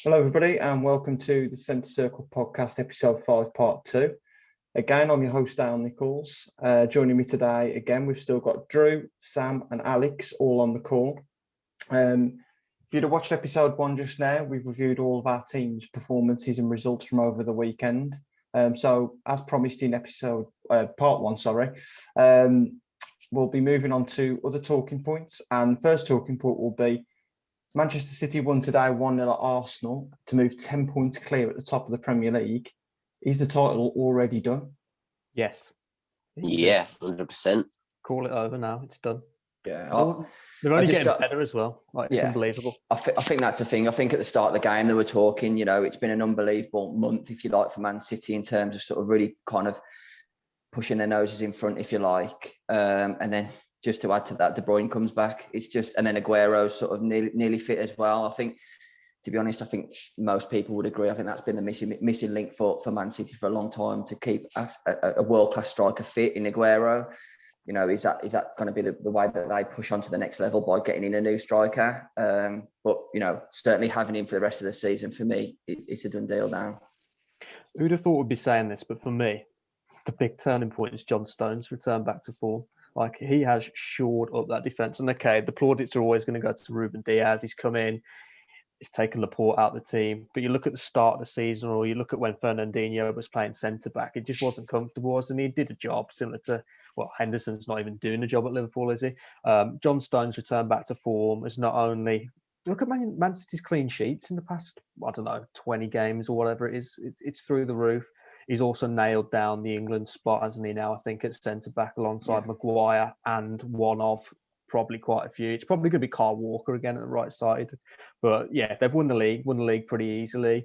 Hello, everybody, and welcome to the Centre Circle podcast, episode 5, part 2. Again, I'm your host, Dale Nichols. Joining me today, again, we've still got Drew, Sam, and Alex all on the call. If you'd have watched episode 1 just now, we've reviewed all of our team's performances and results from over the weekend. So, as promised in episode part 1, we'll be moving on to other talking points. And first talking point will be Manchester City won today 1-0 at Arsenal to move 10 points clear at the top of the Premier League. Is the title already done? Yes. Yeah, 100%. Call it over now. It's done. Yeah, they're only getting better as well. It's unbelievable. I think that's the thing. I think at the start of the game they were talking, it's been an unbelievable month, if you like, for Man City in terms of sort of really kind of pushing their noses in front, if you like. And then just to add to that, De Bruyne comes back. It's just, and then Aguero's sort of nearly fit as well. I think, to be honest, I think most people would agree. I think that's been the missing link for Man City for a long time, to keep a world-class striker fit in Aguero. Is that going to be the way that they push on to the next level by getting in a new striker? But certainly having him for the rest of the season, for me, it's a done deal now. Who'd have thought we'd be saying this? But for me, the big turning point is John Stones' return back to form. Like, he has shored up that defence. And okay, the plaudits are always going to go to Ruben Diaz. He's come in, he's taken Laporte out of the team. But you look at the start of the season, or you look at when Fernandinho was playing centre-back, it just wasn't comfortable, wasn't he? He did a job similar to, Henderson's not even doing a job at Liverpool, is he? John Stones' return back to form is not only... Look at Man City's clean sheets in the past, 20 games or whatever it is. It's through the roof. He's also nailed down the England spot, hasn't he, now, I think, at centre-back alongside Maguire and one of probably quite a few. It's probably going to be Kyle Walker again at the right side. But, yeah, they've won the league pretty easily.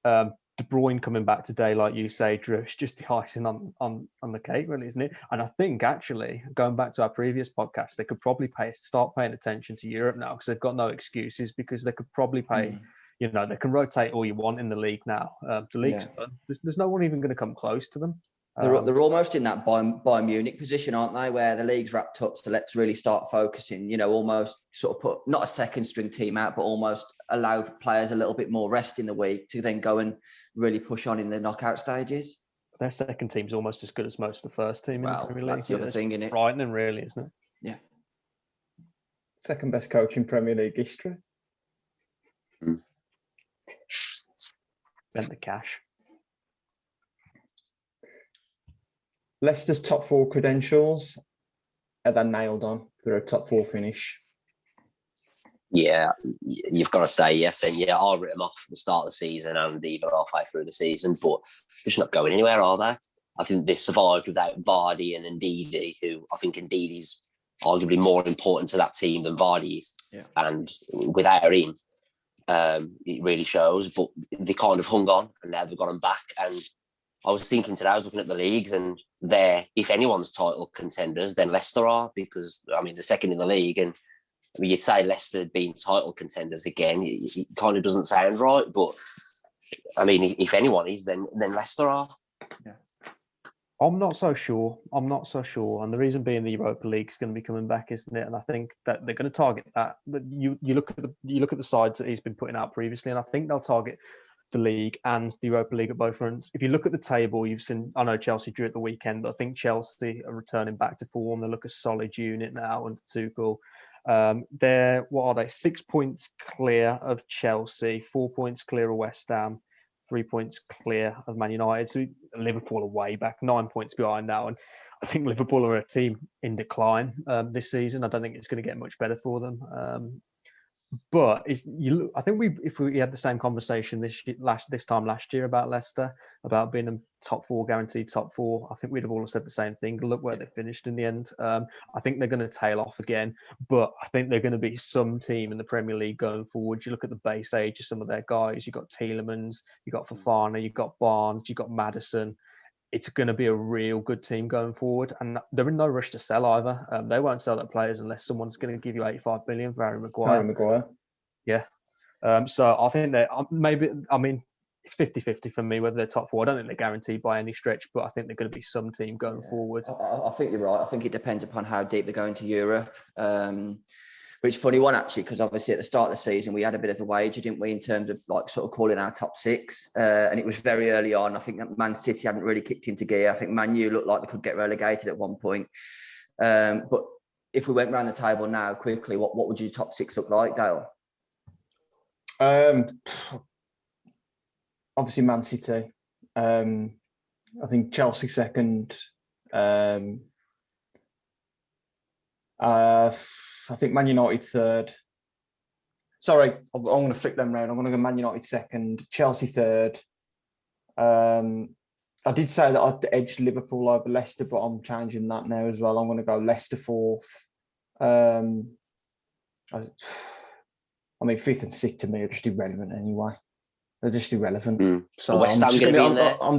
De Bruyne coming back today, like you say, Drew, it's just the icing on the cake, really, isn't it? And I think, actually, going back to our previous podcast, they could probably start paying attention to Europe now, because they've got no excuses, because they could probably pay... they can rotate all you want in the league now. The league's done. There's no one even going to come close to them. They're almost in that Bayern Munich position, aren't they? Where the league's wrapped up, so let's really start focusing. Almost sort of put not a second string team out, but almost allow players a little bit more rest in the week to then go and really push on in the knockout stages. Their second team's almost as good as most of the first team in the Premier League. That's the other thing, isn't it? Frightening, really, isn't it? Yeah. Second best coach in Premier League history. Spent the cash. Leicester's top 4 credentials are then nailed on for a top 4 finish. Yeah, you've got to say yes. And yeah, I'll write them off at the start of the season and even halfway through the season, but they're just not going anywhere, are they? I think they survived without Vardy and Ndidi, who I think Ndidi's arguably more important to that team than Vardy is. Yeah. And without him, it really shows, but they kind of hung on and now they've got them back. And I was thinking today, I was looking at the leagues, and they're, if anyone's title contenders, then Leicester are, because they're second in the league. And you'd say Leicester being title contenders again, it kind of doesn't sound right, but if anyone is, then Leicester are. Yeah. I'm not so sure. And the reason being, the Europa League is going to be coming back, isn't it? And I think that they're going to target that. But you look at the sides that he's been putting out previously, and I think they'll target the league and the Europa League at both fronts. If you look at the table, you've seen, I know Chelsea drew at the weekend, but I think Chelsea are returning back to form. They look a solid unit now under Tuchel. They're, 6 points clear of Chelsea, 4 points clear of West Ham, 3 points clear of Man United. So Liverpool are way back, 9 points behind now. And I think Liverpool are a team in decline this season. I don't think it's going to get much better for them. But I think if we had the same conversation this time last year about Leicester, about being a top 4, guaranteed top 4, I think we'd have all said the same thing. Look where they finished in the end. I think they're going to tail off again, but I think they're going to be some team in the Premier League going forward. You look at the base age of some of their guys. You've got Tielemans, you've got Fofana, you've got Barnes, you've got Maddison. It's going to be a real good team going forward, and they're in no rush to sell either. They won't sell their players unless someone's going to give you 85 million for Harry Maguire. Yeah. So I think that it's 50-50 for me whether they're top 4. I don't think they're guaranteed by any stretch, but I think they're going to be some team going forward. I think you're right. I think it depends upon how deep they go into Europe. Which funny one actually, because obviously at the start of the season we had a bit of a wager, didn't we, in terms of like sort of calling our top six, and it was very early on. I think that Man City hadn't really kicked into gear. I think Man U looked like they could get relegated at one point. But if we went around the table now quickly, what would your top six look like, Dale? Obviously Man City. I think Chelsea second. I think Man United third. Sorry, I'm going to flip them round. I'm going to go Man United second, Chelsea third. I did say that I'd edge Liverpool over Leicester, but I'm changing that now as well. I'm going to go Leicester fourth. I mean, fifth and sixth to me are just irrelevant anyway. They're just irrelevant. So I'm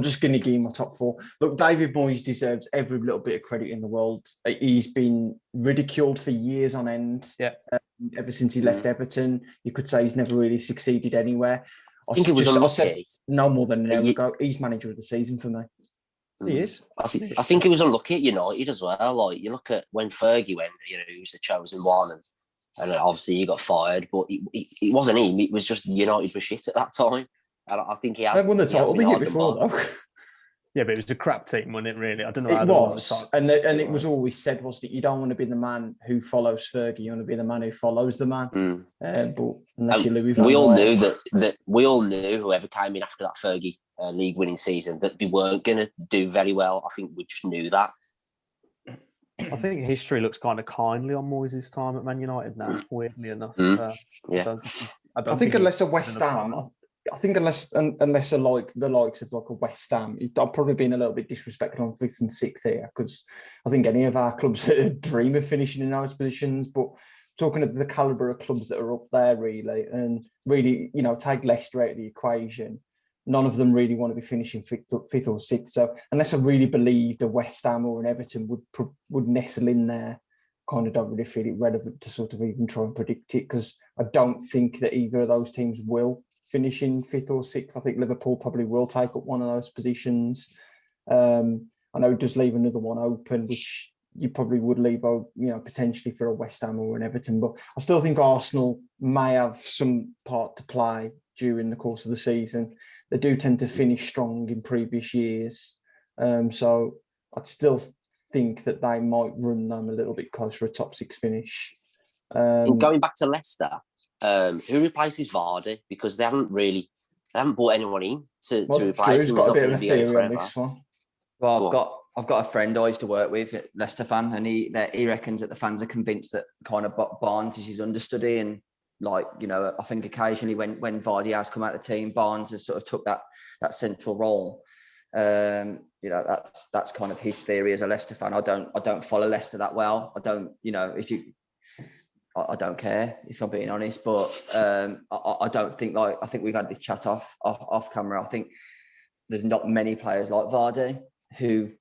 just going to give him my top four. Look, David Moyes deserves every little bit of credit in the world. He's been ridiculed for years on end. Yeah. Ever since he left Everton, you could say he's never really succeeded anywhere. I think it was unlucky. No more than an hour ago. He's manager of the season for me. He is. I think he was unlucky at United as well. Like, you look at when Fergie went, he was the chosen one, and obviously he got fired. But it wasn't him. It was just United were shit at that time. And I think he had. They won the title the year before, though. Yeah, but it was a crap team, wasn't it? Really, I don't know. It was, and it was always said was that you don't want to be the man who follows Fergie. You want to be the man who follows the man. But unless you're Louis van Gaal, we all knew that we all knew whoever came in after that Fergie league winning season that they weren't going to do very well. I think we just knew that. I think history looks kind of kindly on Moyes' time at Man United now. Weirdly enough, yeah. I think unless a West Ham. I think unless like the likes of like a West Ham, I've probably been a little bit disrespectful on fifth and sixth here, because I think any of our clubs dream of finishing in those positions. But talking of the calibre of clubs that are up there, really, and really, take Leicester out of the equation, none of them really want to be finishing fifth or sixth. So unless I really believed a West Ham or an Everton would nestle in there, kind of don't really feel it relevant to sort of even try and predict it, because I don't think that either of those teams will finish in fifth or sixth. I think Liverpool probably will take up one of those positions. I know it does leave another one open, which you probably would leave, potentially for a West Ham or an Everton. But I still think Arsenal may have some part to play during the course of the season. They do tend to finish strong in previous years. So I'd still think that they might run them a little bit closer to a top six finish. Going back to Leicester, who replaces Vardy? Because they haven't brought anyone in to replace him. Drew's got a bit of a theory on this one. Well, I've got a friend I used to work with, a Leicester fan, and he reckons that the fans are convinced that kind of Barnes is his understudy, and I think occasionally when Vardy has come out of the team, Barnes has sort of took that central role. That's kind of his theory as a Leicester fan. I don't follow Leicester that well. I don't, I don't care, if I'm being honest, but I don't think, I think we've had this chat off camera. I think there's not many players like Vardy who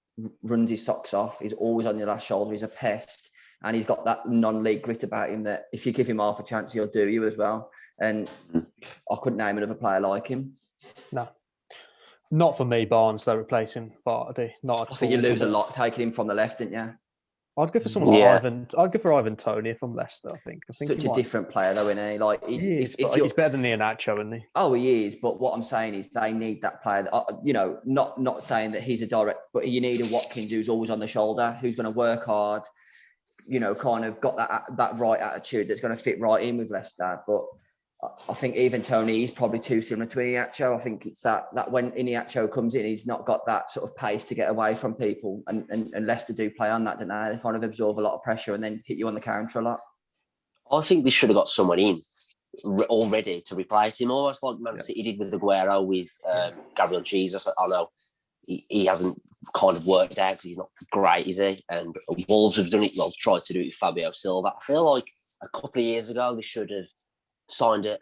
runs his socks off. He's always on your last shoulder. He's a pest, and he's got that non-league grit about him that if you give him half a chance, he'll do you as well. And I couldn't name another player like him. No, not for me. Barnes, though, replacing Vardy. Not at all. I think you lose a lot taking him from the left, didn't you? I'd go for someone like Ivan. I'd go for Ivan Toney from Leicester. I think such a different player, though, isn't he? Like, he's better than Iheanacho, isn't he? Oh, he is. But what I'm saying is, they need that player. Not saying that he's a direct, but you need a Watkins who's always on the shoulder, who's going to work hard. Kind of got that right attitude that's going to fit right in with Leicester. But I think even Tony is probably too similar to Iheanacho. I think it's that when Iheanacho comes in, he's not got that sort of pace to get away from people. And Leicester do play on that, don't they? They kind of absorb a lot of pressure and then hit you on the counter a lot. I think they should have got someone in already to replace him, almost like Man City did with Aguero, with Gabriel Jesus. I know he hasn't kind of worked out because he's not great, is he? And Wolves have done it, tried to do it with Fabio Silva. I feel like a couple of years ago, they should have signed a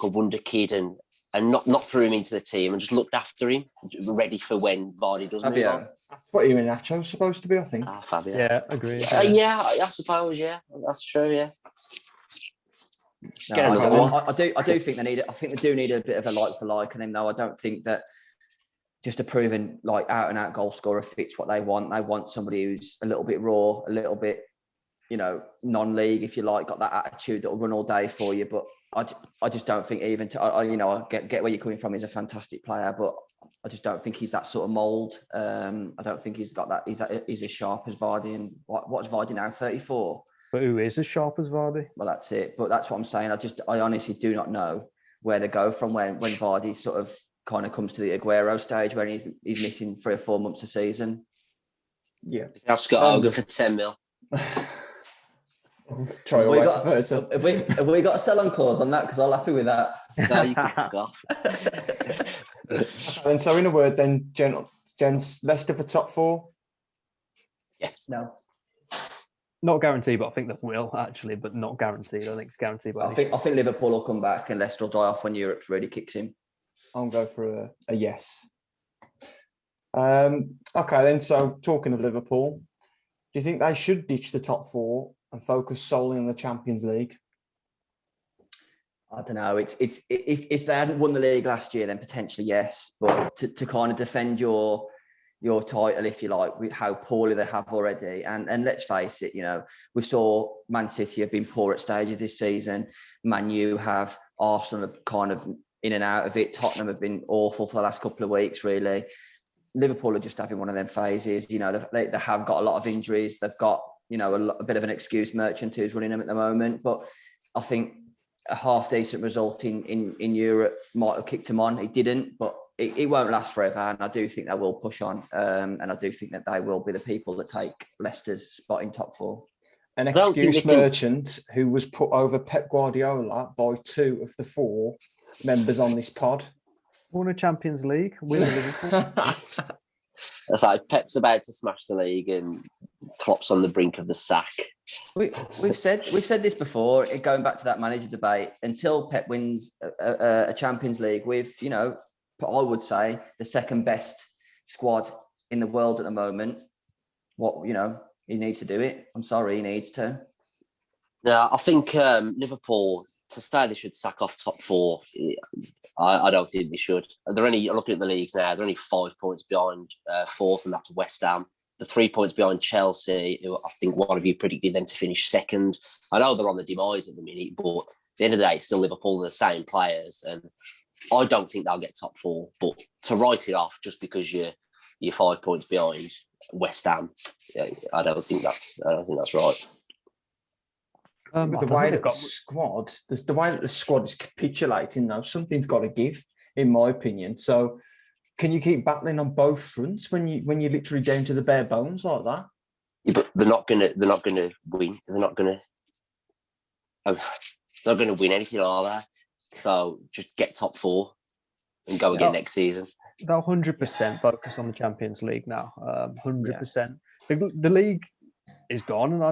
wonder kid and not threw him into the team and just looked after him, ready for when Vardy does move on. That's what Iheanacho's supposed to be, I think. Fabio. Yeah, agreed. I suppose. Yeah, that's true. Yeah. I do think they need. I think they do need a bit of a like for like on him, though. I don't think that just a proven out and out goal scorer fits what they want. They want somebody who's a little bit raw, a little bit non-league, if you like, got that attitude that'll run all day for you. But I just don't think I get where you're coming from. He's a fantastic player, but I just don't think he's that sort of mould. I don't think he's got that. He's as sharp as Vardy. And what's Vardy now? 34. But who is as sharp as Vardy? Well, that's it. But that's what I'm saying. I honestly do not know where they go from when Vardy sort of kind of comes to the Aguero stage when he's missing 3 or 4 months a season. Yeah. I've Scott Hogan for 10 mil. Try we got, have we got a sell-on clause on that? Because I'm happy with that. No, you can fuck off. And so, in a word, then, gents, Leicester for top 4? Yeah. No. Not guaranteed, but I think they will actually, but not guaranteed. I think it's guaranteed. I think Liverpool will come back and Leicester will die off when Europe really kicks in. I'll go for a yes. Okay, then. So, talking of Liverpool, do you think they should ditch the top 4 and focus solely on the Champions League? I don't know. It's if they hadn't won the league last year, then potentially yes. But to kind of defend your title, if you like, with how poorly they have already, and let's face it, we saw Man City have been poor at stages this season. Man U have, Arsenal are kind of in and out of it. Tottenham have been awful for the last couple of weeks, really. Liverpool are just having one of them phases. They have got a lot of injuries. They've got a bit of an excuse merchant who's running them at the moment. But I think a half decent result in Europe might have kicked them on. It didn't, but it won't last forever. And I do think they will push on. And I do think that they will be the people that take Leicester's spot in top 4. An excuse merchant who was put over Pep Guardiola by 2 of the 4 members on this pod. Won a Champions League with Liverpool. That's like Pep's about to smash the league and Klopp's on the brink of the sack. We've said this before, going back to that manager debate. Until Pep wins a Champions League with, I would say, the second best squad in the world at the moment, he needs to do it. I'm sorry, he needs to. Yeah, I think Liverpool, to say they should sack off top 4, I don't think they should. They're only, looking at the leagues now, they're only 5 points behind 4th, and that's West Ham. The 3 points behind Chelsea, who I think one of you predicted them to finish 2nd. I know they're on the demise at the minute, but at the end of the day, it's still Liverpool, the same players, and I don't think they'll get top 4. But to write it off just because you're 5 points behind West Ham, I don't think that's right. The way that the squad is capitulating now, something's got to give, in my opinion. So, can you keep battling on both fronts when you're literally down to the bare bones like that? Yeah, but they're not gonna win. They're not gonna win anything, are they? So just get top 4 and go again next season. They'll 100% focus on the Champions League now. 100%. The league is gone, and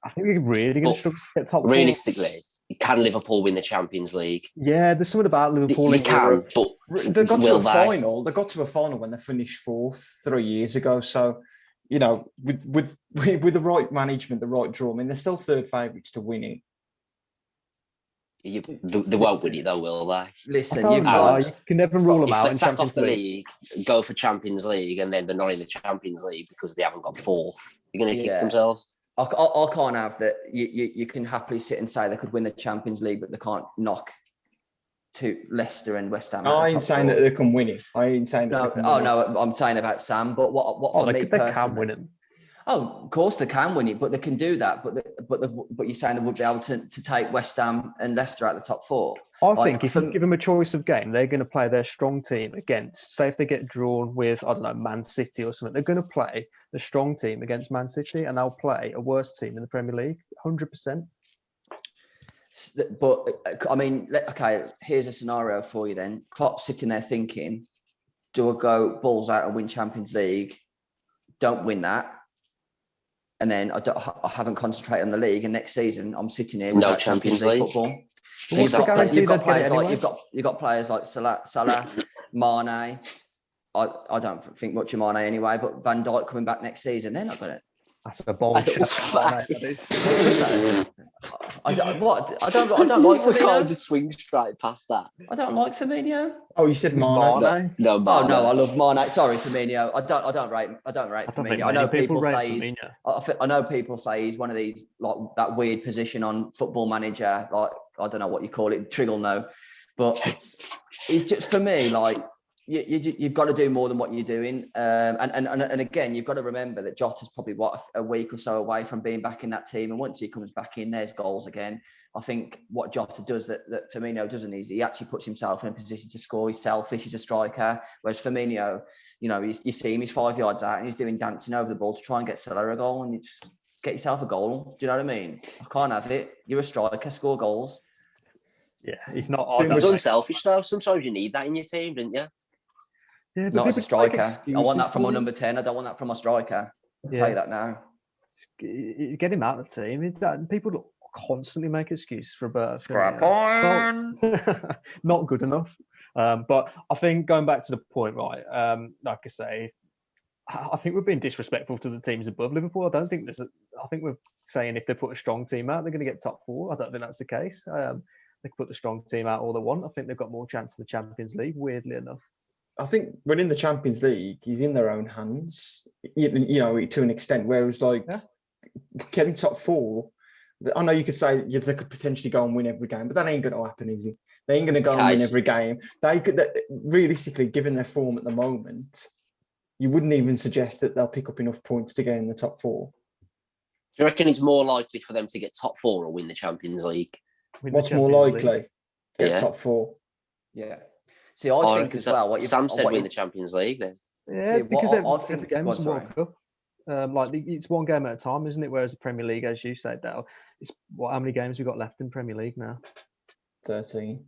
I think we're really going to struggle to get top 4. Realistically, can Liverpool win the Champions League? Yeah, there's something about Liverpool. They can, but they got to a final. They got to a final when they finished 4th 3 years ago. So, with the right management, the right draw, I mean, they're still third favourites to win it. They won't win it though, will they? Listen, you can never rule them out. If they sack off the league, go for Champions League, and then they're not in the Champions League because they haven't got 4th, they're going to kick themselves. I can't have that. You can happily sit and say they could win the Champions League, but they can't knock to Leicester and West Ham. I ain't saying that they can win it. I ain't saying that. No, I'm saying about Sam. But what for me personally? They can win it. Oh, of course they can win it, but they can do that. But you're saying they would be able to take West Ham and Leicester out of the top 4. I think if you give them a choice of game, they're going to play their strong team against, say if they get drawn with, I don't know, Man City or something, they're going to play the strong team against Man City and they'll play a worse team in the Premier League, 100%. But, I mean, okay, here's a scenario for you then. Klopp's sitting there thinking, do I go balls out and win Champions League? Don't win that. And then I haven't concentrated on the league, and next season I'm sitting here without Champions League football. You've got players like Salah, Mane. I don't think much of Mane anyway, but Van Dijk coming back next season, they're not going to. That's a bold shot. I don't like We can't Firmino. just swing straight past that. I don't like Firmino. Oh, you said Mane. No, Oh no, I love Mane. Sorry, Firmino. I don't rate think Firmino. I know many people rate say he's. Firmino. I know people say he's one of these like that weird position on Football Manager. Like I don't know what you call it, Triggle no, but he's just for me like. You've got to do more than what you're doing, and again, you've got to remember that Jota's probably a week or so away from being back in that team, and once he comes back in, there's goals again. I think what Jota does that Firmino doesn't is he actually puts himself in a position to score. He's selfish, he's a striker, whereas Firmino, you know, you see him, he's 5 yards out and he's doing dancing over the ball to try and get Salah a goal, and you just get yourself a goal. Do you know what I mean? I can't have it. You're a striker, score goals. Yeah, he's not. It's unselfish though. Sometimes you need that in your team, don't you? Yeah, not as a striker. I want that from my number 10. I don't want that from my striker. I'll tell you that now. Get him out of the team. People constantly make excuses for Roberto. Scrap on. Not good enough. But I think going back to the point, right? Like I say, I think we're being disrespectful to the teams above Liverpool. I don't think I think we're saying if they put a strong team out, they're going to get top 4. I don't think that's the case. They can put the strong team out all they want. I think they've got more chance in the Champions League, weirdly enough. I think when in the Champions League, he's in their own hands, you know, to an extent. Whereas, getting top 4, I know you could say they could potentially go and win every game, but that ain't going to happen, is it? They ain't going to go and win every game. They could, realistically, given their form at the moment, you wouldn't even suggest that they'll pick up enough points to get in the top 4. Do you reckon it's more likely for them to get top 4 or win the Champions League? What's more likely? Get top 4. Yeah. See, I think as well. Sam said win the Champions League then. Yeah, because every game is a World Cup. It's one game at a time, isn't it? Whereas the Premier League, as you said, Dale, it's how many games we've got left in Premier League now? 13.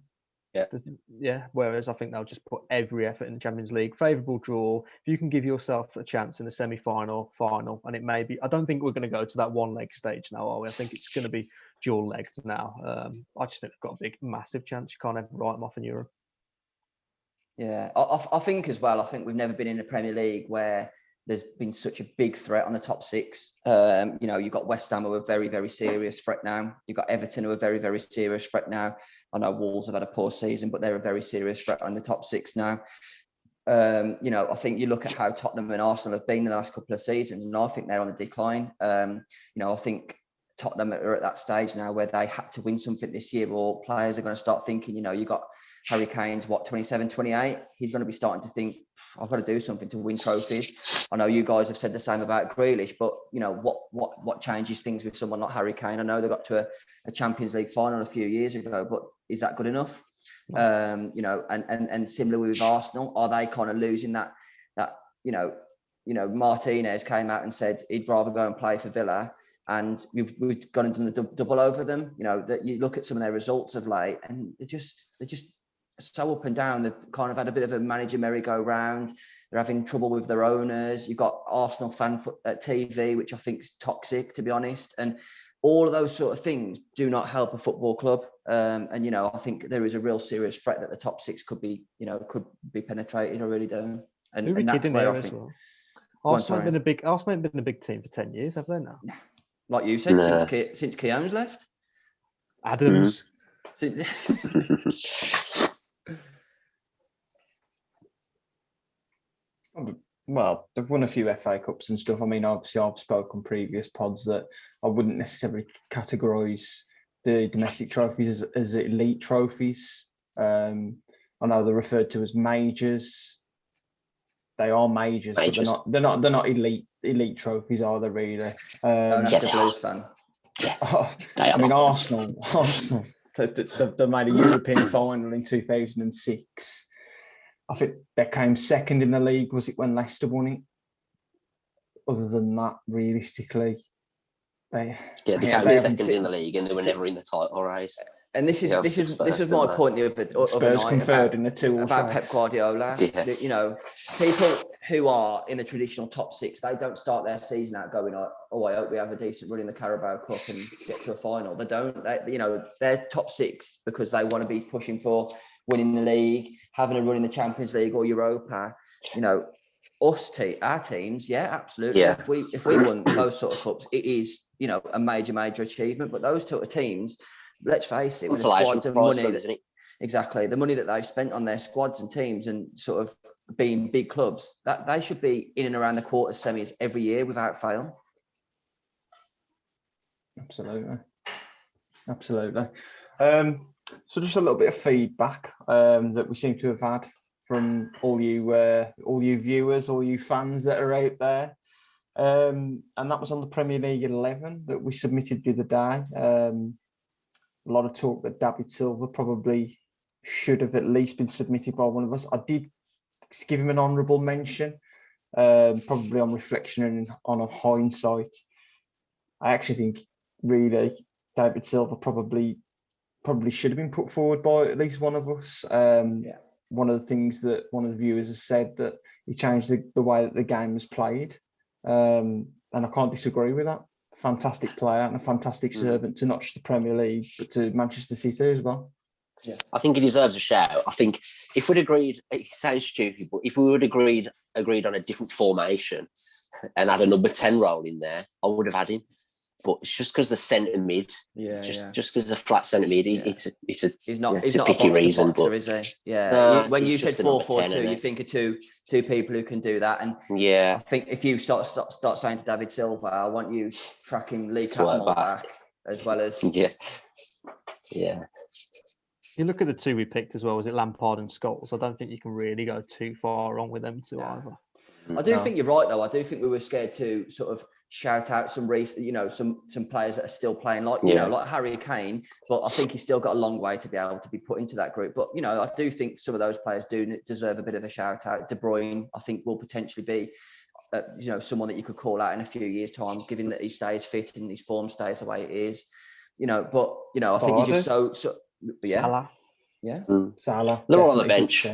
Yeah. Whereas I think they'll just put every effort in the Champions League. Favourable draw. If you can give yourself a chance in the semi-final, final, and it may be. I don't think we're going to go to that one leg stage now, are we? I think it's going to be dual leg now. I just think they've got a massive chance. You can't ever write them off in Europe. Yeah, I think as well. I think we've never been in a Premier League where there's been such a big threat on the top 6. You know, you've got West Ham who are a very, very serious threat now. You've got Everton who are a very, very serious threat now. I know Wolves have had a poor season, but they're a very serious threat on the top 6 now. You know, I think you look at how Tottenham and Arsenal have been in the last couple of seasons, and I think they're on the decline. You know, I think Tottenham are at that stage now where they had to win something this year, or players are going to start thinking, you know, you got Harry Kane's 27, 28. He's going to be starting to think, I've got to do something to win trophies. I know you guys have said the same about Grealish, but you know what changes things with someone like Harry Kane? I know they got to a Champions League final a few years ago, but is that good enough? You know, and similarly with Arsenal, are they kind of losing that you know Martinez came out and said he'd rather go and play for Villa. And we've gone and done the double over them. You know, that you look at some of their results of late, and they're just so up and down. They've kind of had a bit of a manager merry-go-round. They're having trouble with their owners. You've got Arsenal fan at TV, which I think is toxic, to be honest. And all of those sort of things do not help a football club. And you know, I think there is a real serious threat that the top 6 could be penetrated. I really do. And that's where I think. Well. Arsenal have been a big team for 10 years, have they now? Like you said, since Keown's left. Adams. Well, they've won a few FA Cups and stuff. I mean, obviously, I've spoken on previous pods that I wouldn't necessarily categorise the domestic trophies as elite trophies. I know they're referred to as majors. They are majors, but they're not elite trophies, are they really? The Blues fan. I mean, Arsenal, they made a European final in 2006. I think they came second in the league. Was it when Leicester won it? Other than that, realistically, they came second in the league and they were never in the title race. And this is my point the other night in the 2 about Pep Guardiola. Yeah. You know, people who are in the traditional top 6, they don't start their season out going, "Oh, I hope we have a decent run in the Carabao Cup and get to a final." They don't. They're top 6 because they want to be pushing for winning the league, having a run in the Champions League or Europa. You know, our teams, yeah, absolutely. Yeah. If we won those sort of cups, it is, you know, a major achievement. But those sort of teams let's face it, when the Consolation squads of prize, money, isn't it? exactly, the money that they've spent on their squads and teams and sort of being big clubs, that they should be in and around the quarter semis every year without fail. Absolutely. So just a little bit of feedback that we seem to have had from all you viewers, all you fans that are out there. And that was on the Premier League 11 that we submitted the other day. A lot of talk that David Silva probably should have at least been submitted by one of us. I did give him an honourable mention, probably on reflection and on a hindsight. I actually think really David Silva probably should have been put forward by at least one of us. One of the things that one of the viewers has said that he changed the way that the game was played. And I can't disagree with that. Fantastic player and a fantastic servant to not just the Premier League, but to Manchester City as well. Yeah, I think he deserves a shout. I think if we'd agreed, it sounds stupid, but if we would agreed on a different formation and had a number 10 role in there, I would have had him. But it's just because the centre mid, just because the flat centre mid, it's a picky reason. Boxer, is he? Yeah. No, when you said 4-4-2, you it? think of two people who can do that. And I think if you start saying to David Silva, I want you tracking Lee Catmull back as well as yeah. You look at the two we picked as well. Was it Lampard and Scholes? I don't think you can really go too far wrong with them two either. I do think you're right, though. I do think we were scared to sort of shout out some some players that are still playing, like like Harry Kane. But I think he's still got a long way to be able to be put into that group. But I do think some of those players do deserve a bit of a shout out. De Bruyne, I think, will potentially be, someone that you could call out in a few years' time, given that he stays fit and his form stays the way it is. But I think he's just so. Yeah. Salah. Yeah. Salah. They're all on the bench.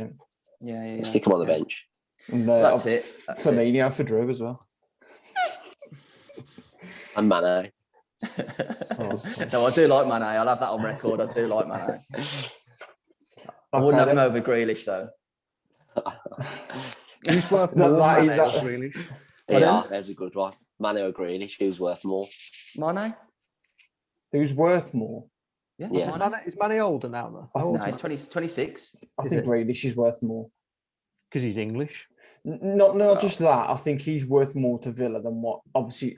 Yeah. Stick them on the bench. And, that's it. Firmino for Drew as well. And Mane. No, I do like Mane. I'll have that on record. I do like Mane. I wouldn't have him over Grealish, though. Who's worth more, Mane or Grealish? Yeah, there's a good one. Mane or Grealish, who's worth more? Mane? Who's worth more? Yeah. Is Mane older now, though? No, he's 26. I think Grealish is worth more. Because he's English? Not just that. I think he's worth more to Villa than what, obviously,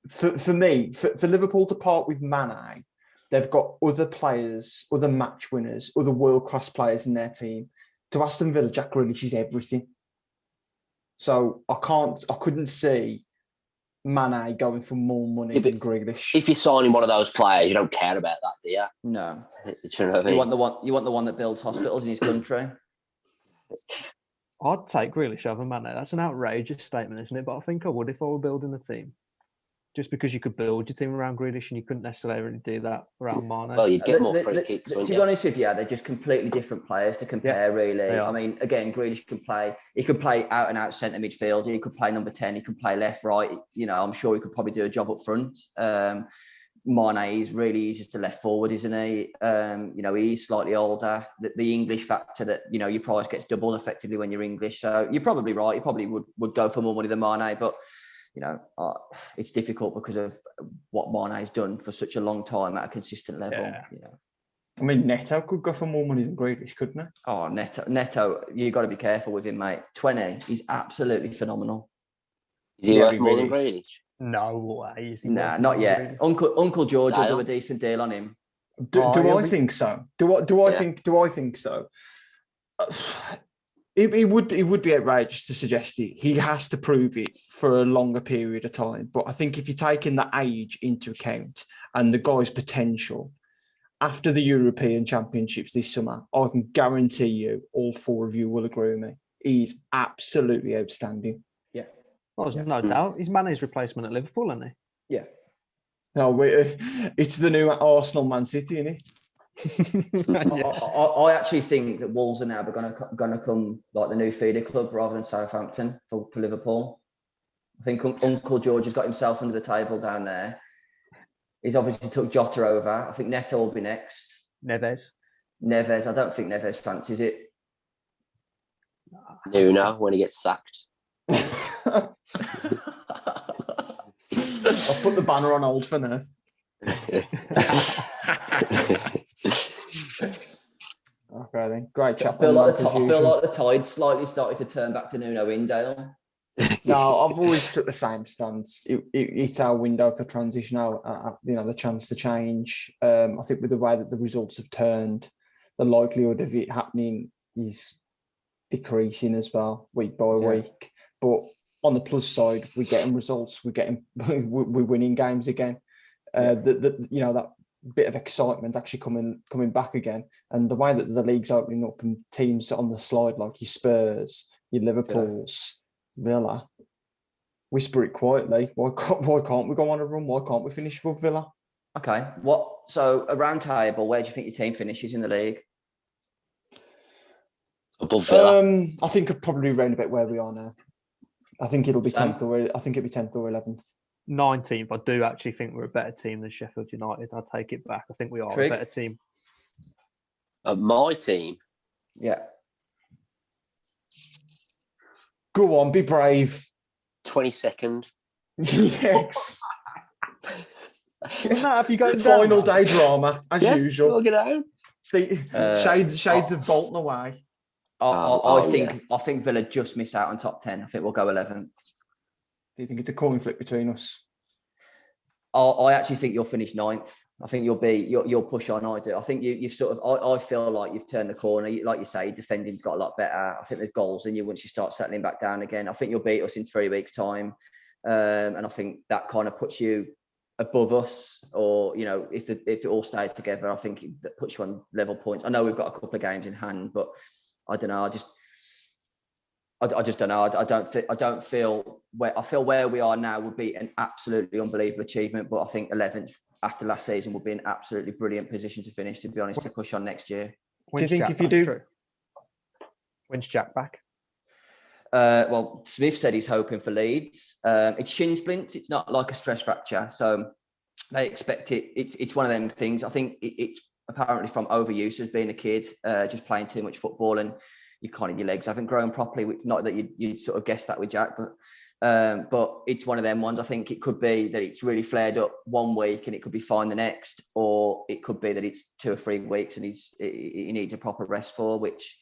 for me, for Liverpool to part with Mane, they've got other players, other match winners, other world-class players in their team. To Aston Villa, Jack Grealish is everything. So I couldn't see Mane going for more money than Grealish. If you're signing one of those players, you don't care about that, do you? No. Do you know what I mean? You want the one that builds hospitals in his country. I'd take Grealish over Mane. That's an outrageous statement, isn't it? But I think I would if I were building a team. Just because you could build your team around Grealish and you couldn't necessarily do that around Mane. Well, you'd get more free kicks, to be honest with you, they're just completely different players to compare, really. I mean, again, Grealish can play. He could play out and out centre midfield. He could play number 10. He could play left, right. I'm sure he could probably do a job up front. Mane is just a left forward, isn't he? He's slightly older. The English factor that, your price gets doubled effectively when you're English. So you're probably right. You probably would go for more money than Mane, but it's difficult because of what Mane's done for such a long time at a consistent level. Yeah. I mean, Neto could go for more money than Grealish, couldn't he? Oh, Neto, you've got to be careful with him, mate. 20, he's absolutely phenomenal. Is he worth more than Grealish? No way. Nah, not yet. Uncle George will do a decent deal on him. Do I think so? Do I think so? It would be outrageous to suggest it. He has to prove it for a longer period of time. But I think if you're taking the age into account and the guy's potential, after the European Championships this summer, I can guarantee you all four of you will agree with me. He's absolutely outstanding. Yeah. Well, there's no doubt. He's Mane's replacement at Liverpool, isn't he? Yeah. No, it's the new Arsenal Man City, isn't it? I actually think that Wolves are now going to come like the new feeder club rather than Southampton for Liverpool. I think Uncle George has got himself under the table down there. He's obviously took Jota over. I think Neto will be next. Neves. I don't think Neves fancies it. No, when he gets sacked. I'll put the banner on hold for now. Okay then, great chat. I feel like the tide slightly started to turn back to Nuno Indale. No, I've always took the same stance. It's our window for transition, the chance to change. I think with the way that the results have turned, the likelihood of it happening is decreasing as well, week by week. But on the plus side, we're getting results. We're winning games again. That bit of excitement actually coming back again, and the way that the league's opening up and teams on the slide like your Spurs, your Liverpools, Villa. Whisper it quietly. Why can't we go on a run? Why can't we finish above Villa? Okay. So a round table, where do you think your team finishes in the league? Above Villa. I think probably around about where we are now. I think it'll be Sam? 10th or I think it'll be 10th or 11th. 19th. I do actually think we're a better team than Sheffield United. I'll take it back. I think we are Trig? a better team. My team. Yeah. Go on, be brave. 22nd. Yes. Wouldn't that have you going Final down? day drama as usual. Look it out. See, shades of Bolton away. I think Villa just miss out on top 10. I think we'll go 11th. Do you think it's a coin flip between us? I actually think you'll finish 9th. I think you'll push on. I do. I think you've sort of. I feel like you've turned the corner. Like you say, defending's got a lot better. I think there's goals in you once you start settling back down again. I think you'll beat us in 3 weeks' time, and I think that kind of puts you above us. Or if it all stayed together, I think that puts you on level points. I know we've got a couple of games in hand, but I don't know. I just don't know. I don't feel where we are now would be an absolutely unbelievable achievement, but I think 11th after last season would be an absolutely brilliant position to finish, to be honest, to push on next year. Do you think if you do? When's Jack back? Well, Smith said he's hoping for Leeds. It's shin splints. It's not like a stress fracture. So they expect it. It's one of them things. I think it's apparently from overuse as being a kid, just playing too much football, and your legs haven't grown properly. Not that you'd sort of guess that with Jack, but it's one of them ones. I think it could be that it's really flared up 1 week and it could be fine the next, or it could be that it's 2 or 3 weeks and he needs a proper rest for, which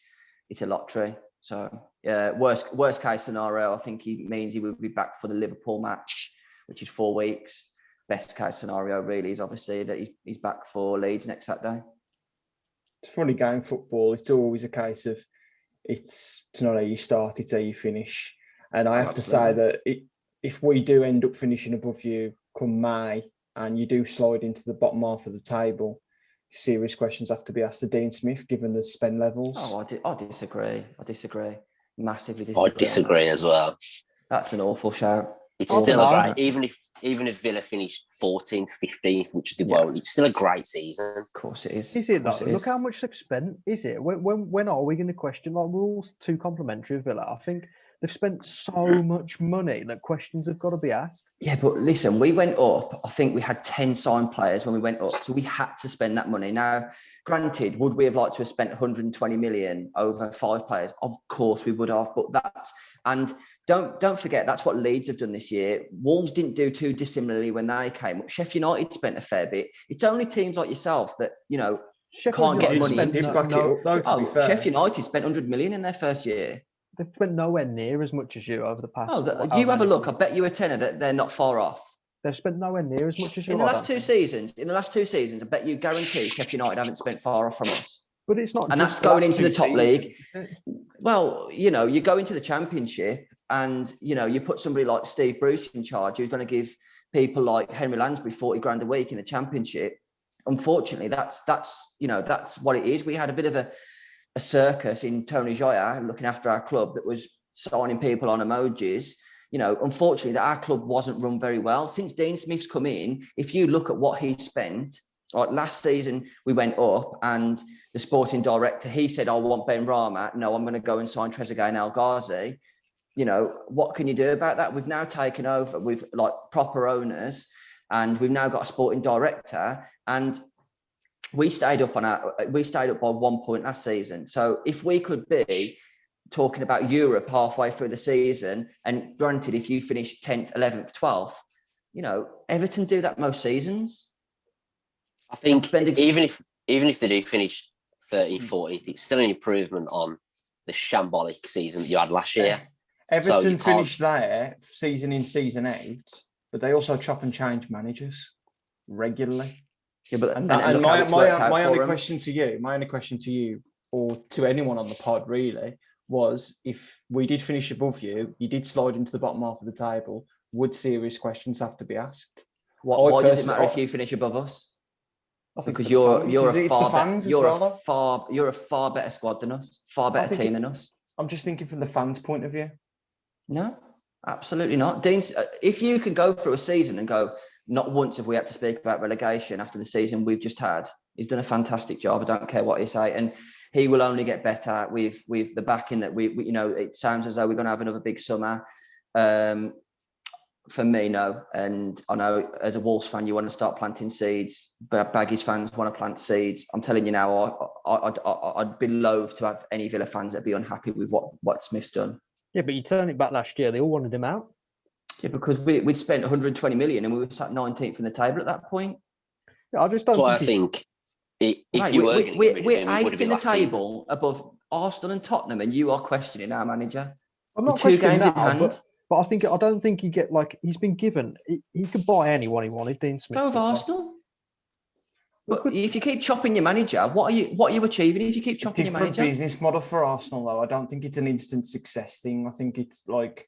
it's a lottery. So worst case scenario, I think he means he will be back for the Liverpool match, which is 4 weeks. Best case scenario really is obviously that he's back for Leeds next Saturday. It's a funny game, football. It's always a case of it's not how you start, it's how you finish. And I have to say that if we do end up finishing above you come May and you do slide into the bottom half of the table, serious questions have to be asked to Dean Smith, given the spend levels. Oh, I disagree. Massively disagree. I disagree as well. That's an awful shout. It's still a great, even if Villa finished 14th, 15th, which they won't, it's still a great season. Of course it is. Is it though? Look how much they've spent. Is it? When are we going to question? Like, we're all too complimentary of Villa. I think they've spent so much money that questions have got to be asked. Yeah, but listen, we went up. I think we had 10 signed players when we went up, so we had to spend that money. Now, granted, would we have liked to have spent 120 million over 5 players? Of course we would have, but and don't forget, that's what Leeds have done this year. Wolves didn't do too dissimilarly when they came up. Sheffield United spent a fair bit. It's only teams like yourself that, can't get money. Sheffield United spent 100 million in their first year. They've spent nowhere near as much as you over the past. You have a look. I bet you a tenner that they're not far off. They've spent nowhere near as much as you. In the last two seasons, I bet you guarantee Sheffield United haven't spent far off from us. But it's not. And that's going into the top league. Well, you go into the Championship and, you put somebody like Steve Bruce in charge, who's going to give people like Henry Lansbury 40 grand a week in the Championship. Unfortunately, that's what it is. We had a bit of a circus in Tony Joya looking after our club that was signing people on emojis. Unfortunately, that our club wasn't run very well. Since Dean Smith's come in, if you look at what he spent, like last season, we went up and the sporting director, he said, I want Ben Rama. No, I'm going to go and sign Trezeguet and El Ghazi. What can you do about that? We've now taken over with like proper owners and we've now got a sporting director, and we stayed up by 1 point last season. So if we could be talking about Europe halfway through the season, and granted, if you finish 10th, 11th, 12th, Everton do that most seasons. I think even if they do finish 13th, 14th, it's still an improvement on the shambolic season that you had last year. Everton finished there season in, season out, but they also chop and change managers regularly. Yeah, but and my only question to you, or to anyone on the pod really, was if we did finish above you, you did slide into the bottom half of the table, would serious questions have to be asked? Why does it matter if you finish above us? Because you're a far better squad than us, far better team than us. I'm just thinking from the fans' point of view. No, absolutely not. Dean, if you can go through a season and go, not once have we had to speak about relegation after the season we've just had. He's done a fantastic job. I don't care what you say, and he will only get better with the backing that we it sounds as though we're going to have another big summer. For me, no. And I know as a Wolves fan, you want to start planting seeds. But Baggies fans want to plant seeds. I'm telling you now, I'd be loath to have any Villa fans that'd be unhappy with what Smith's done. Yeah, but you turn it back last year, they all wanted him out. Yeah, because we'd spent 120 million and we were sat 19th in the table at that point. Yeah, I just don't think if you were we're 8th in the table above Arsenal and Tottenham, and you are questioning our manager. I'm not questioning that, but I don't think he's been given. He could buy anyone he wanted. Dean Smith. Go with Arsenal. But if you keep chopping your manager, what are you achieving if you keep chopping your manager? Different business model for Arsenal, though. I don't think it's an instant success thing. I think it's like,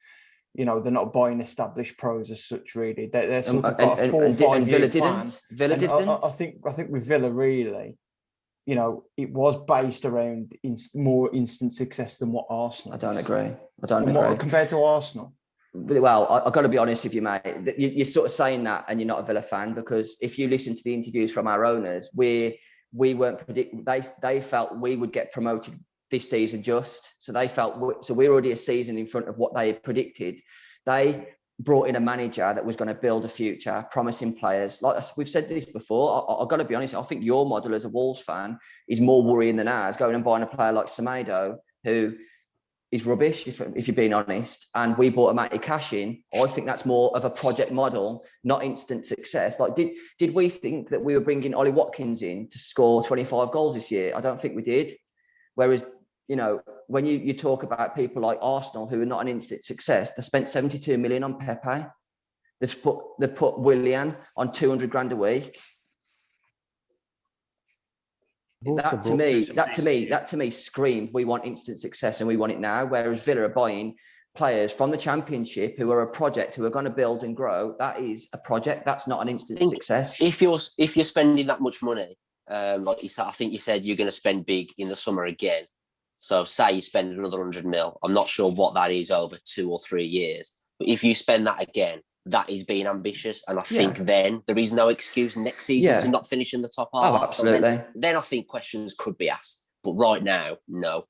they're not buying established pros as such, really. They're sort of got a 4 or 5 year plan. Villa didn't. I think with Villa, really, it was based around more instant success than what Arsenal. I don't agree. Compared to Arsenal. Well, I've got to be honest with you, mate. You're sort of saying that, and you're not a Villa fan, because if you listen to the interviews from our owners, we weren't predicting. They felt we would get promoted this season, so they felt so we're already a season in front of what they had predicted. They brought in a manager that was going to build a future, promising players. Like we've said this before, I've got to be honest. I think your model as a Wolves fan is more worrying than ours. Going and buying a player like Semedo, who is rubbish, if you're being honest, and we bought a Matty Cash in. I think that's more of a project model, not instant success. Like, did we think that we were bringing Ollie Watkins in to score 25 goals this year? I don't think we did. Whereas, when you talk about people like Arsenal, who are not an instant success, they spent 72 million on Pepe. They've put Willian on 200 grand a week. That to me screams we want instant success and we want it now. Whereas Villa are buying players from the Championship who are a project, who are going to build and grow. That is a project. That's not an instant success. If you're spending that much money, like you said, I think you said you're going to spend big in the summer again. So say you spend another 100 mil. I'm not sure what that is over 2 or 3 years, but if you spend that again, that is being ambitious, and I think then there is no excuse next season to not finish in the top half. Oh, absolutely. Then I think questions could be asked, but right now, no.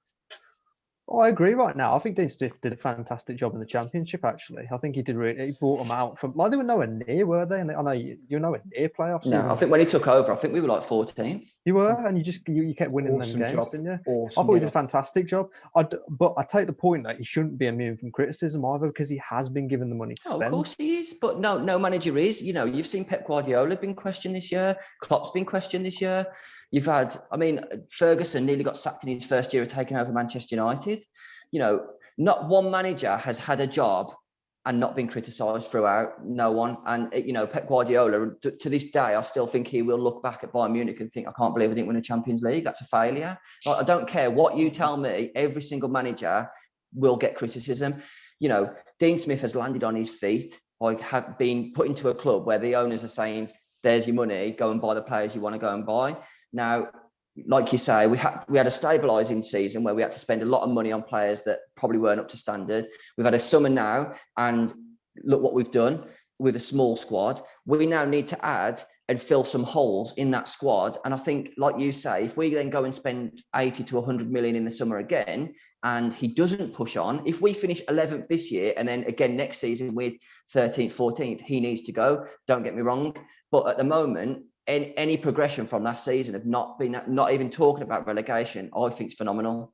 I agree. Right now, I think Dean Smith did a fantastic job in the Championship. Actually, I think he did really. He brought them out from they were nowhere near, were they? And I know you're nowhere near playoffs. No, I think when he took over, I think we were like 14th. You were, and you kept winning them games, didn't you? Awesome, I thought he did a fantastic job. But I take the point that he shouldn't be immune from criticism either, because he has been given the money to spend. Of course he is, but no manager is. You've seen Pep Guardiola been questioned this year. Klopp's been questioned this year. You've had, Ferguson nearly got sacked in his first year of taking over Manchester United. Not one manager has had a job and not been criticised throughout. No one. And, Pep Guardiola, to this day, I still think he will look back at Bayern Munich and think, I can't believe I didn't win a Champions League. That's a failure. Like, I don't care what you tell me. Every single manager will get criticism. Dean Smith has landed on his feet, have been put into a club where the owners are saying, there's your money, go and buy the players you want to go and buy. Now, like you say, we had a stabilising season where we had to spend a lot of money on players that probably weren't up to standard. We've had a summer now, and look what we've done with a small squad. We now need to add and fill some holes in that squad. And I think, like you say, if we then go and spend 80 to 100 million in the summer again, and he doesn't push on, if we finish 11th this year, and then again next season we're 13th, 14th, he needs to go. Don't get me wrong. But at the moment, any progression from last season of not even talking about relegation, I think is phenomenal.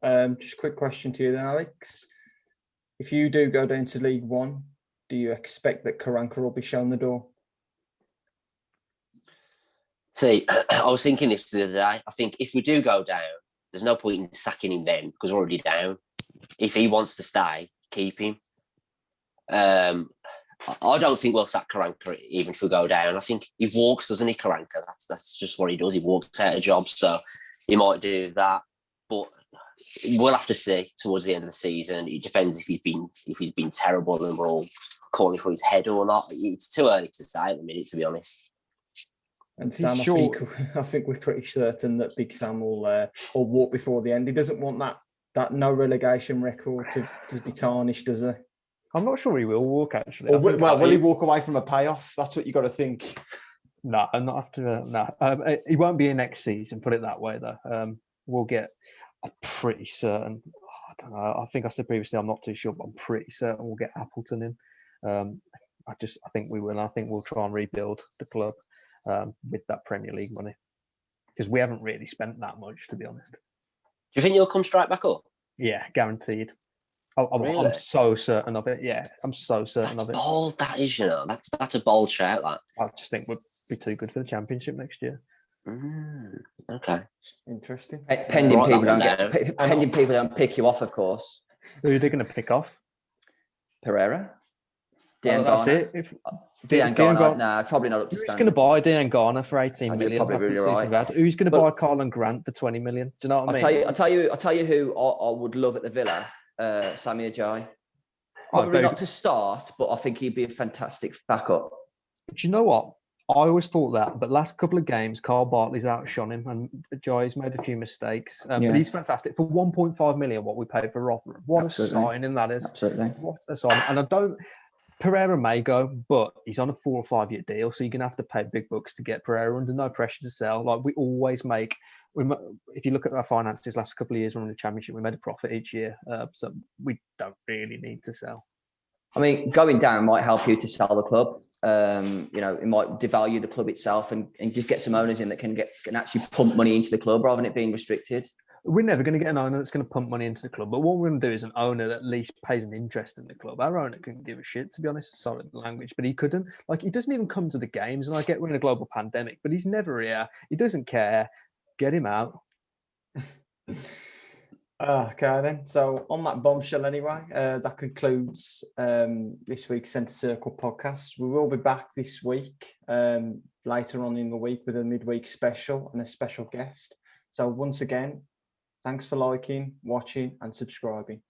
Just a quick question to you then, Alex. If you do go down to League One, do you expect that Karanka will be shown the door? See, I was thinking this the other day. I think if we do go down, there's no point in sacking him then because we're already down. If he wants to stay, keep him. I don't think we'll sack Karanka even if we go down. I think he walks, doesn't he, Karanka? That's just what he does. He walks out of jobs, so he might do that. But we'll have to see towards the end of the season. It depends if he's been terrible and we're all calling for his head or not. It's too early to say at the minute, to be honest. And Sam, I think we're pretty certain that Big Sam will walk before the end. He doesn't want that no relegation record to be tarnished, does he? I'm not sure he will walk, actually. Or will he walk away from a payoff? That's what you got to think. No, not after. No, he won't be in next season. Put it that way, though. We'll get. I'm pretty certain. I don't know. I think I said previously I'm not too sure, but I'm pretty certain we'll get Appleton in. I think we will. I think we'll try and rebuild the club with that Premier League money because we haven't really spent that much, to be honest. Do you think you'll come straight back up? Yeah, guaranteed. Really? I'm so certain of it. Yeah, I'm so certain of it. That's bold. That is, that's a bold shout. That I just think we'll be too good for the Championship next year. Okay, interesting. Pending people don't pick you off, of course. Who are they going to pick off? Pereira. That's it. Dejan Garner, nah, probably not up to standard. Who's going to buy Dejan Garner for 18 million? Probably really right. Who's going to buy Carlin Grant for 20 million? Do you know what I mean? I'll tell you who I would love at the Villa. Sami Ajayi. Probably not to start, but I think he'd be a fantastic backup. Do you know what? I always thought that, but last couple of games, Carl Bartley's outshone him, and Ajayi's made a few mistakes. But he's fantastic for 1.5 million. What we paid for Rotherham, what Absolutely. a signing that is! Absolutely, what a signing. And Pereira may go, but he's on a 4 or 5 year deal, so you're gonna have to pay big bucks to get Pereira under no pressure to sell. Like we always make. If you look at our finances last couple of years when we won the Championship, we made a profit each year, so we don't really need to sell. I mean, going down might help you to sell the club. It might devalue the club itself and just get some owners in that can actually pump money into the club rather than it being restricted. We're never going to get an owner that's going to pump money into the club, but what we're going to do is an owner that at least pays an interest in the club. Our owner couldn't give a shit, to be honest, sorry the language, but he couldn't. Like, he doesn't even come to the games, and I get we're in a global pandemic, but he's never here. He doesn't care. Get him out. Okay then. So on that bombshell anyway, that concludes this week's Centre Circle podcast. We will be back this week, later on in the week with a midweek special and a special guest. So once again, thanks for liking, watching and subscribing.